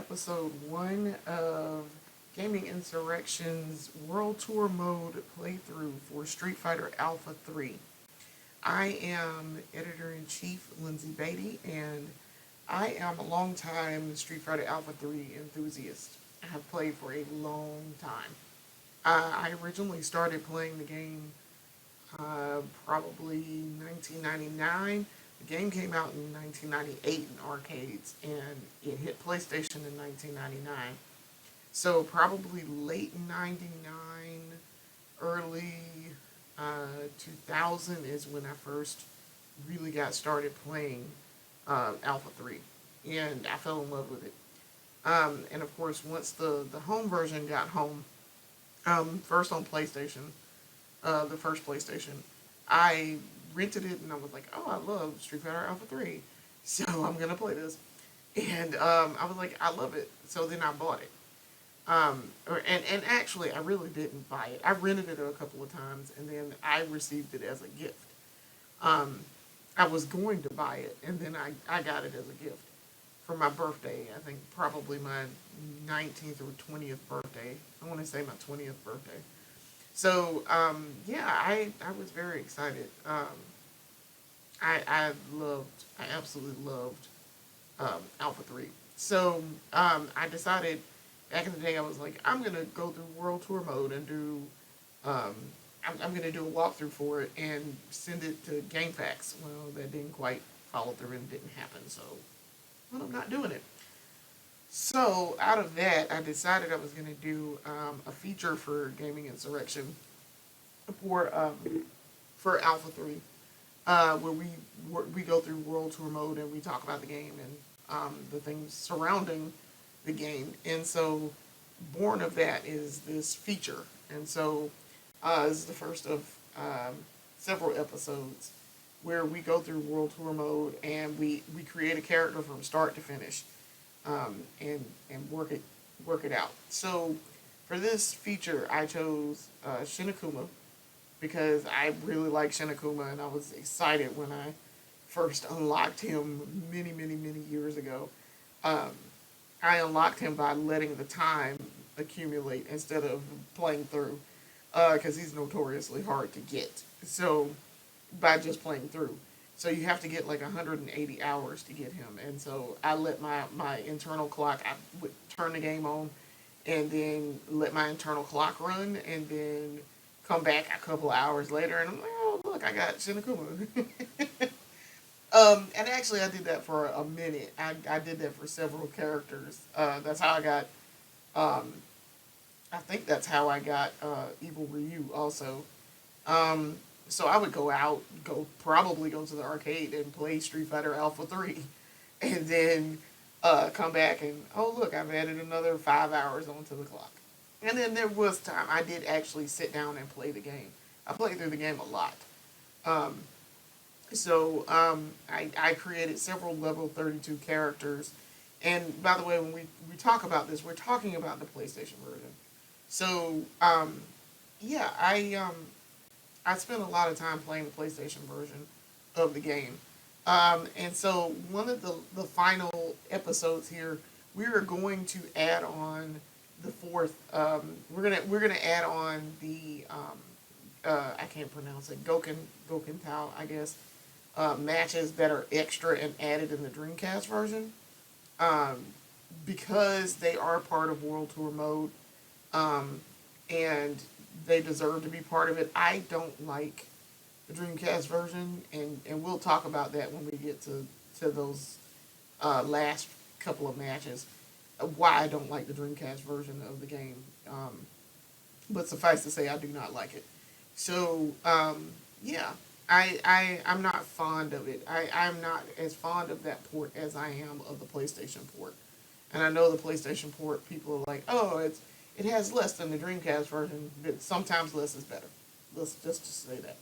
episode 1 of Gaming Insurrection's World Tour Mode playthrough for Street Fighter Alpha 3. I am Editor-in-Chief Lyndsey Beatty, and I am a longtime Street Fighter Alpha 3 enthusiast. I have played for a long time. I originally started playing the game probably 1999. The game came out in 1998 in arcades, and it hit PlayStation in 1999. So probably late 99, early 2000 is when I first really got started playing Alpha 3, and I fell in love with it. And of course, once the home version got home, first on PlayStation, the first PlayStation, I rented it and I was like, oh, I love Street Fighter Alpha 3, so I'm gonna play this. And I was like, I love it, so then I bought it. And actually, I really didn't buy it. I rented it a couple of times, and then I received it as a gift. Um, I was going to buy it, and then I got it as a gift for my birthday. I think probably my 19th or 20th birthday. I want to say my 20th birthday. So, yeah, I was very excited. I absolutely loved Alpha 3. So, I decided back in the day, I was like, I'm going to go through World Tour mode and do, um, I'm going to do a walkthrough for it and send it to GameFAQs. Well, that didn't quite follow through and didn't happen, so, well, I'm not doing it. So, out of that, I decided I was going to do a feature for Gaming Insurrection for, for Alpha 3, where we go through World Tour mode and we talk about the game and the things surrounding the game. And so, born of that is this feature. And so, this is the first of several episodes where we go through World Tour mode and we create a character from start to finish, and work it out. So for this feature, I chose Shin Akuma because I really like Shin Akuma, and I was excited when I first unlocked him many years ago. Um, I unlocked him by letting the time accumulate instead of playing through, because he's notoriously hard to get. So by just playing through. So you have to get like 180 hours to get him. And so I let my internal clock, I would turn the game on and then let my internal clock run and then come back a couple of hours later and I'm like, oh, look, I got Shinakuma. And actually I did that for a minute. I did that for several characters. That's how I got, um, I think that's how I got Evil Ryu also. Um, so I would go out, probably go to the arcade and play Street Fighter Alpha 3, and then come back and oh look, I've added another 5 hours onto the clock. And then there was time I did actually sit down and play the game. I played through the game a lot. Um, I created several level 32 characters. And by the way, when we talk about this, we're talking about the PlayStation version. So, yeah, I spent a lot of time playing the PlayStation version of the game. And so one of the final episodes here, we are going to add on the fourth. We're gonna add on the I can't pronounce it, Goken Tao, I guess, matches that are extra and added in the Dreamcast version, um, because they are part of World Tour mode, um, and they deserve to be part of it. I don't like the Dreamcast version, and we'll talk about that when we get to those last couple of matches. Why I don't like the Dreamcast version of the game, but suffice to say, I do not like it. So yeah, I'm not fond of it. I'm not as fond of that port as I am of the PlayStation port. And I know the PlayStation port, people are like, oh, it has less than the Dreamcast version, but sometimes less is better. Let's just say that.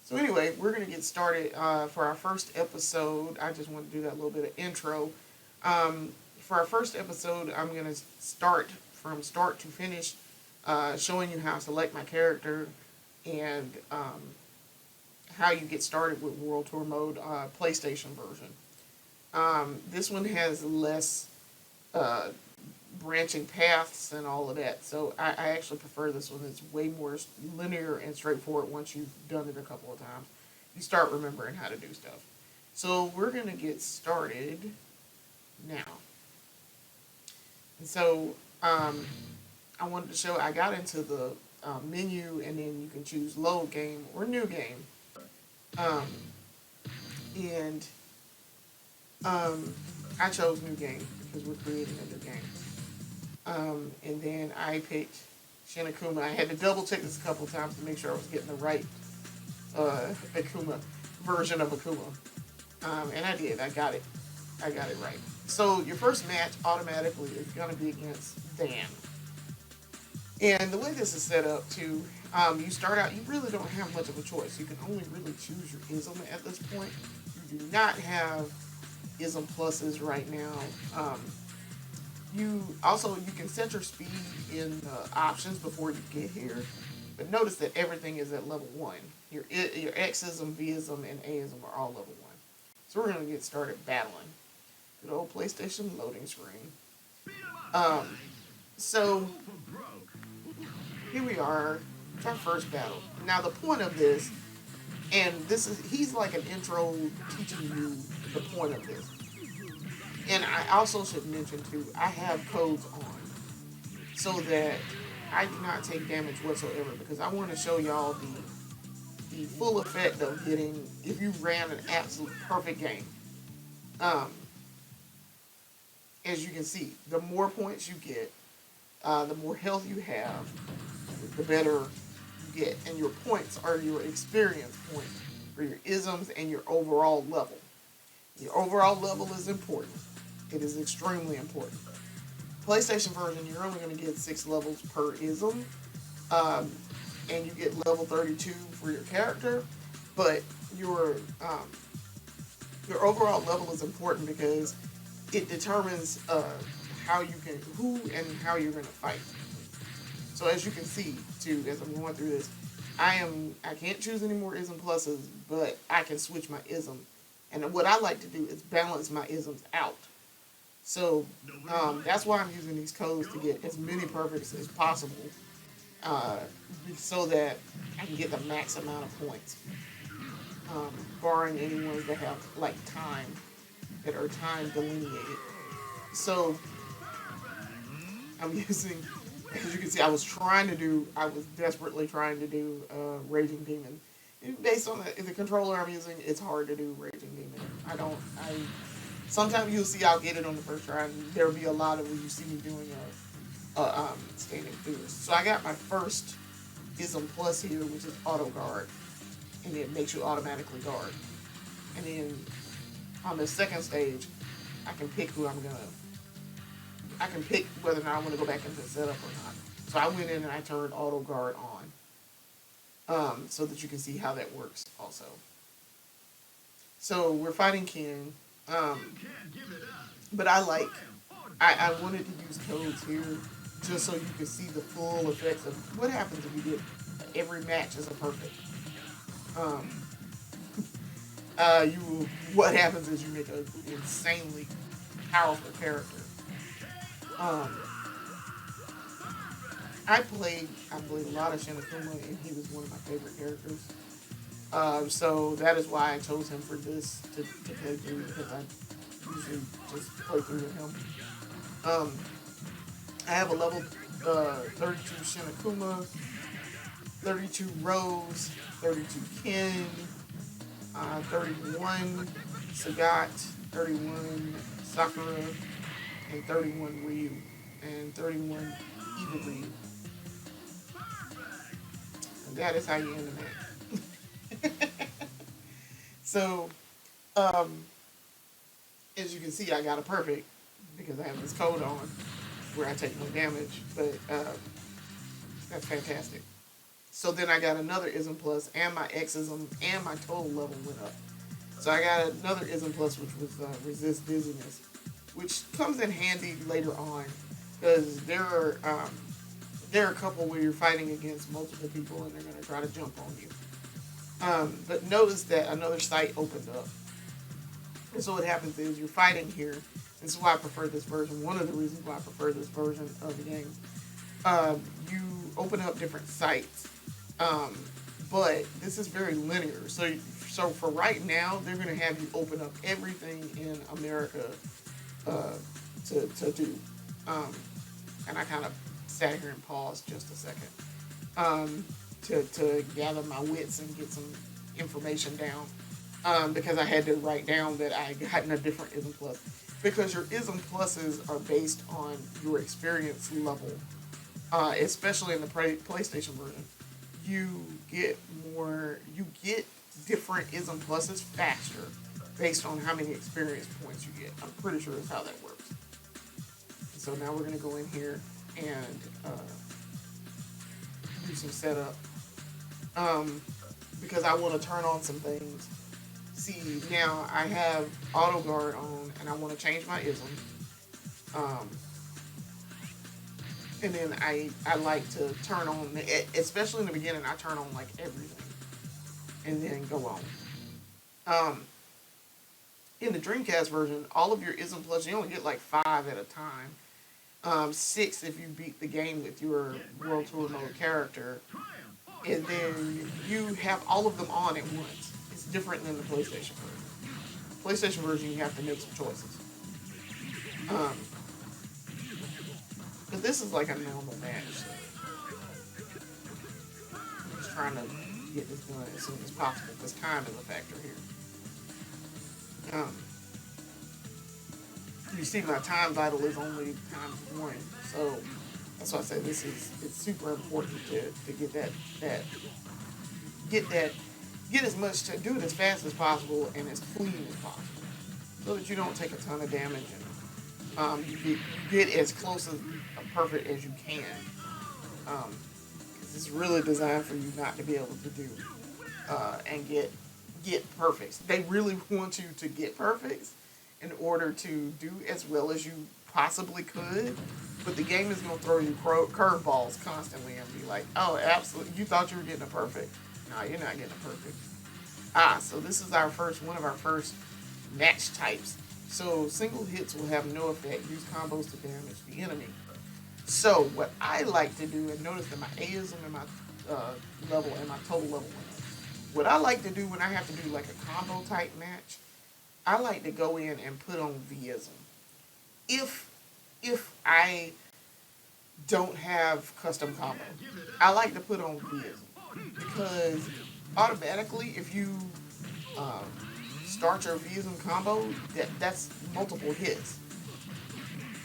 So anyway, we're going to get started for our first episode. I just want to do that little bit of intro. For our first episode, I'm going to start from start to finish, showing you how to select my character and how you get started with World Tour Mode PlayStation version. This one has less uh, branching paths and all of that. So I actually prefer this one. It's way more linear and straightforward once you've done it a couple of times. You start remembering how to do stuff. So we're going to get started now. And so I wanted to show, I got into the menu, and then you can choose load game or new game. Um, and I chose new game because we're creating a new game. And then I picked Shin Akuma. I had to double check this a couple of times to make sure I was getting the right Akuma version of Akuma. And I did. I got it. I got it right. So your first match automatically is going to be against Dan. And the way this is set up too, you start out, you really don't have much of a choice. You can only really choose your ism at this point. You do not have ism pluses right now. You can set your speed in the options before you get here, but notice that everything is at level 1. Your X-ism, V-ism, and A-ism are all level 1. So we're going to get started battling. Good old PlayStation loading screen. So here we are. It's our first battle. Now the point of this, and he's like an intro teaching you the point of this. And I also should mention too, I have codes on so that I do not take damage whatsoever, because I want to show y'all the full effect of getting, if you ran an absolute perfect game. As you can see, the more points you get, the more health you have, the better you get. And your points are your experience points for your isms and your overall level. Your overall level is important. It is extremely important. PlayStation version, you're only going to get 6 levels per ism, and you get level 32 for your character. But your overall level is important because it determines who and how you're going to fight. So as you can see, too, as I'm going through this, I can't choose any more ism pluses, but I can switch my ism. And what I like to do is balance my isms out. So that's why I'm using these codes to get as many perfects as possible, so that I can get the max amount of points, barring any ones that have like that are time delineated. So I'm using, as you can see, I was desperately trying to do Raging Demon. And based on the controller I'm using, it's hard to do Raging Demon. Sometimes you'll see I'll get it on the first try, and there'll be a lot of when you see me doing standing through this. So I got my first ism plus here, which is auto guard, and it makes you automatically guard. And then on the second stage, I can pick I can pick whether or not I want to go back into the setup or not. So I went in and I turned auto guard on, so that you can see how that works also. So we're fighting King. But I wanted to use codes here just so you can see the full effects of what happens if you get every match as a perfect. What happens is you make an insanely powerful character. I played a lot of Shin Akuma, and he was one of my favorite characters. So that is why I chose him for this to play through, because I usually just play through with him. I have a level 32 Shin Akuma, 32 Rose, 32 Ken, 31 Sagat, 31 Sakura, and 31 Ryu, and 31 Eva Ryu. And that is how you end the match. So, as you can see, I got a perfect because I have this code on where I take no damage, but that's fantastic. So then I got another ism plus, and my X-ism and my total level went up. So I got another ism plus, which was resist dizziness, which comes in handy later on, because there are a couple where you're fighting against multiple people and they're going to try to jump on you. But notice that another site opened up. And so what happens is you're fighting here. This is why I prefer this version. One of the reasons why I prefer this version of the game. You open up different sites, um, but this is very linear. So for right now, they're going to have you open up everything in America uh, to do. Um, and I kind of sat here and paused just a second um, to gather my wits and get some information down because I had to write down that I gotten a different ism plus. Because your ism pluses are based on your experience level, especially in the PlayStation version. You get you get different ism pluses faster based on how many experience points you get. I'm pretty sure that's how that works. So now we're going to go in here and do some setup because I want to turn on some things. See, now I have auto guard on and I want to change my ism. Um, and then I like to turn on, especially in the beginning, I turn on like everything and then go on. Um, in the Dreamcast version, all of your ism plus, you only get like 5 at a time. 6 if you beat the game with your World Tour mode character, and then you have all of them on at once. It's different than the PlayStation version. PlayStation version, you have to make some choices. Um, but this is like a normal match. So I'm just trying to get this done as soon as possible because time is a factor here. You see my time vital is only ×1, so that's why I say it's super important to get get as much to do it as fast as possible and as clean as possible, so that you don't take a ton of damage and you get as close as perfect as you can. Because it's really designed for you not to be able to do and get perfects. They really want you to get perfects in order to do as well as you possibly could. But the game is going to throw you curveballs constantly and be like, oh, absolutely, you thought you were getting a perfect. No, you're not getting a perfect. So this is one of our first match types. So single hits will have no effect. Use combos to damage the enemy. So what I like to do, and notice that my Aism and my level and my total level went up. What I like to do when I have to do like a combo type match, I like to go in and put on Vism. If I don't have custom combo, I like to put on Vism because automatically if you start your Vism combo, that's multiple hits.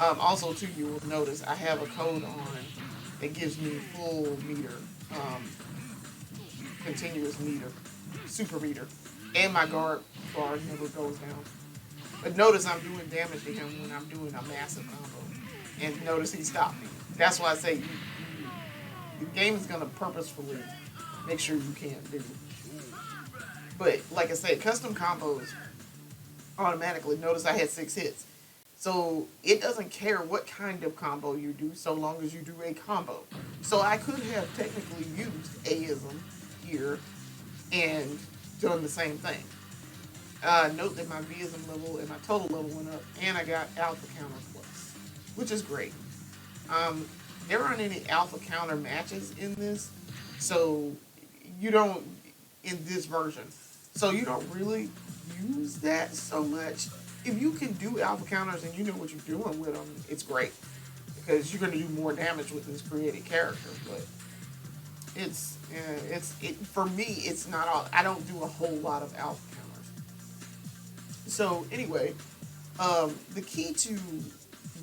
Also, too, you will notice I have a code on that gives me full meter, continuous meter, super meter, and my guard bar never goes down. But notice I'm doing damage to him when I'm doing a massive combo. And notice he stopped me. That's why I say the game is going to purposefully make sure you can't do. But like I said, custom combos automatically, notice I had 6 hits. So it doesn't care what kind of combo you do so long as you do a combo. So I could have technically used Aism here and done the same thing. Note that my Vism level and my total level went up, and I got Alpha Counter Plus, which is great. There aren't any Alpha Counter matches in this, so you don't, in this version, so you don't really use that so much. If you can do Alpha Counters and you know what you're doing with them, it's great, because you're going to do more damage with this created character, but for me, it's not all, I don't do a whole lot of Alpha Counters. So anyway, the key to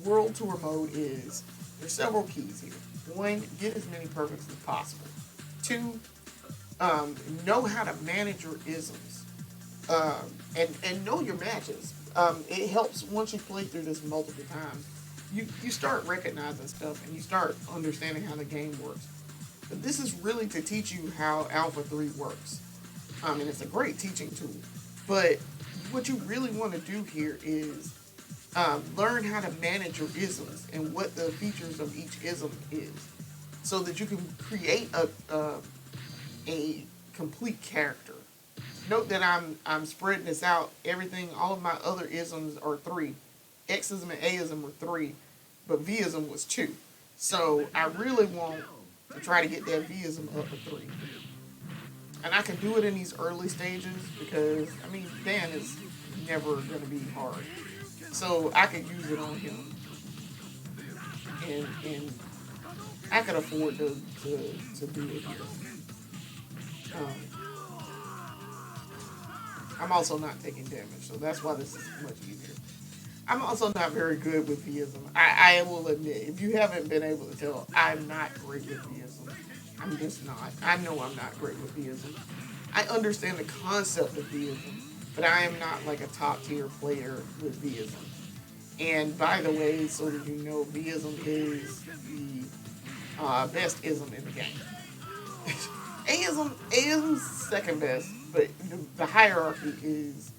World Tour mode is there's several keys here. 1, get as many perfects as possible. 2, know how to manage your isms, and know your matches. It helps once you play through this multiple times. You start recognizing stuff and you start understanding how the game works. But this is really to teach you how Alpha 3 works. And it's a great teaching tool. But what you really want to do here is learn how to manage your isms and what the features of each ism is, so that you can create a complete character. Note that I'm spreading this out. Everything, all of my other isms are 3. Xism and Aism were 3, but Vism was 2. So I really want to try to get that Vism up to 3. And I can do it in these early stages because, I mean, Dan is never going to be hard. So I could use it on him. And I could afford to do it here. Um, I'm also not taking damage, so that's why this is much easier. I'm also not very good with Vism. I will admit, if you haven't been able to tell, I'm not great with Vism. I'm just not. I know I'm not great with Vism. I understand the concept of Vism, but I am not like a top tier player with Vism. And by the way, so that you know, Vism is the best ism in the game. Aism's second best, but the hierarchy is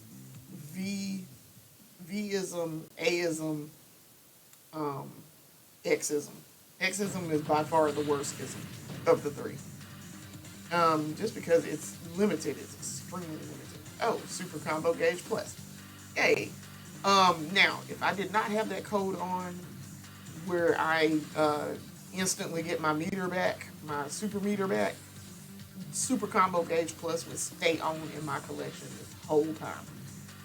Vism, Aism, Xism. Xism is by far the worst ism of the 3. Just because it's limited, it's extremely limited. Oh, super combo gauge plus. Yay. Now, if I did not have that code on where I instantly get my meter back, my super meter back, super combo gauge plus would stay on in my collection this whole time.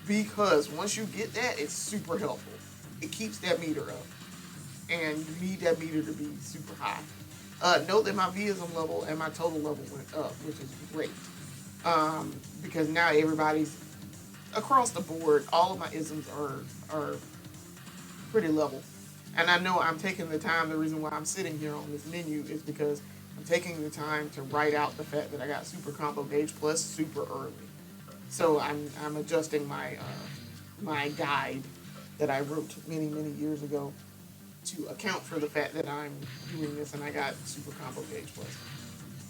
Because once you get that, it's super helpful. It keeps that meter up. And you need that meter to be super high. Note that my Vism level and my total level went up, which is great. Because now everybody's, across the board, all of my isms are pretty level. And I know I'm taking the time, the reason why I'm sitting here on this menu is because I'm taking the time to write out the fact that I got super combo gauge plus super early. So I'm adjusting my my guide that I wrote many years ago to account for the fact that I'm doing this and I got super combo gauge plus.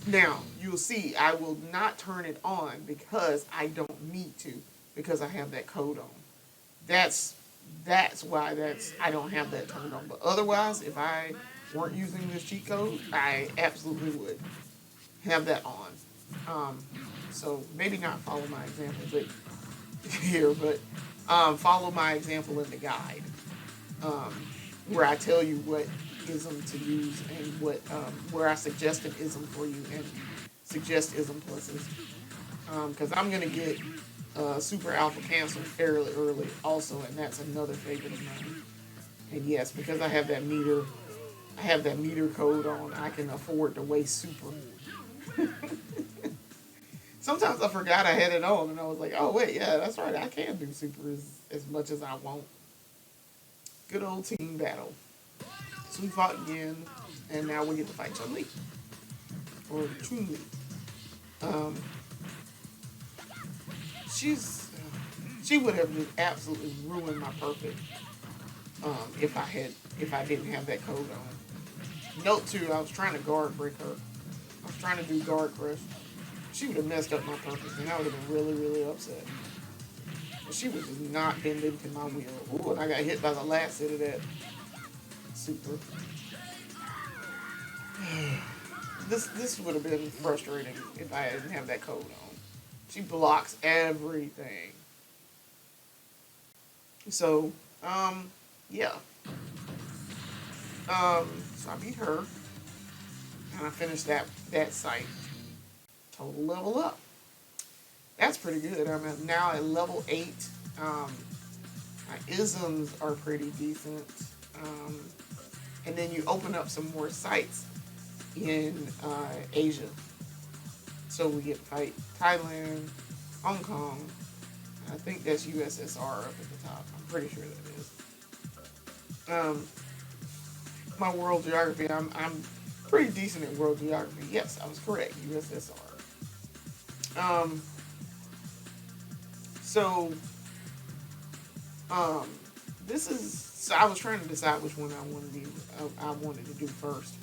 Now you'll see I will not turn it on because I don't need to, because I have that code on. That's why I don't have that turned on. But otherwise, if I weren't using this cheat code, I absolutely would have that on. So maybe not follow my example, but here, but follow my example in the guide, where I tell you what ism to use and what where I suggest an ism for you and suggest ism pluses. Because I'm gonna get super alpha cancel fairly early also, and that's another favorite of mine. And yes, because I have that meter code on, I can afford to waste super. Sometimes I forgot I had it on, and I was like, oh, wait, yeah, that's right. I can do super as much as I want. Good old team battle. So we fought again, and now we get to fight Chun-Li. Or Chun-Li. She would have just absolutely ruined my perfect if I didn't have that code on. Note 2, I was trying to guard break her. I was trying to do guard crush. She would have messed up my purpose, and I would have been really upset. But she was just not bending to my will. Ooh, and I got hit by the last hit of that super. This would have been frustrating if I didn't have that code on. She blocks everything. So, yeah. So I beat her, and I finished that site. Total level up. That's pretty good. I'm now at level 8. My isms are pretty decent. And then you open up some more sites in Asia. So we get to fight Thailand, Hong Kong. I think that's USSR up at the top. I'm pretty sure that is. My world geography, I'm pretty decent at world geography. Yes, I was correct. USSR. This is. So I was trying to decide which one I wanted to do first.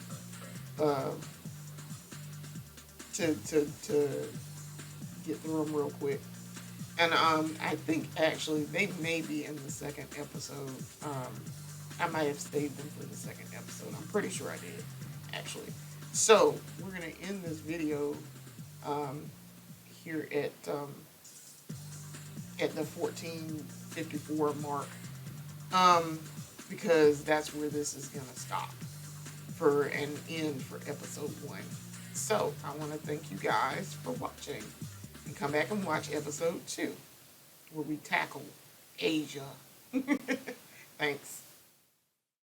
To get through them real quick. And I think actually they may be in the second episode. I might have saved them for the second episode. I'm pretty sure I did, actually. So we're gonna end this video here at the 1454 mark. um, because that's where this is gonna stop for an end for episode 1. So I want to thank you guys for watching, and come back and watch episode 2 where we tackle Asia. Thanks.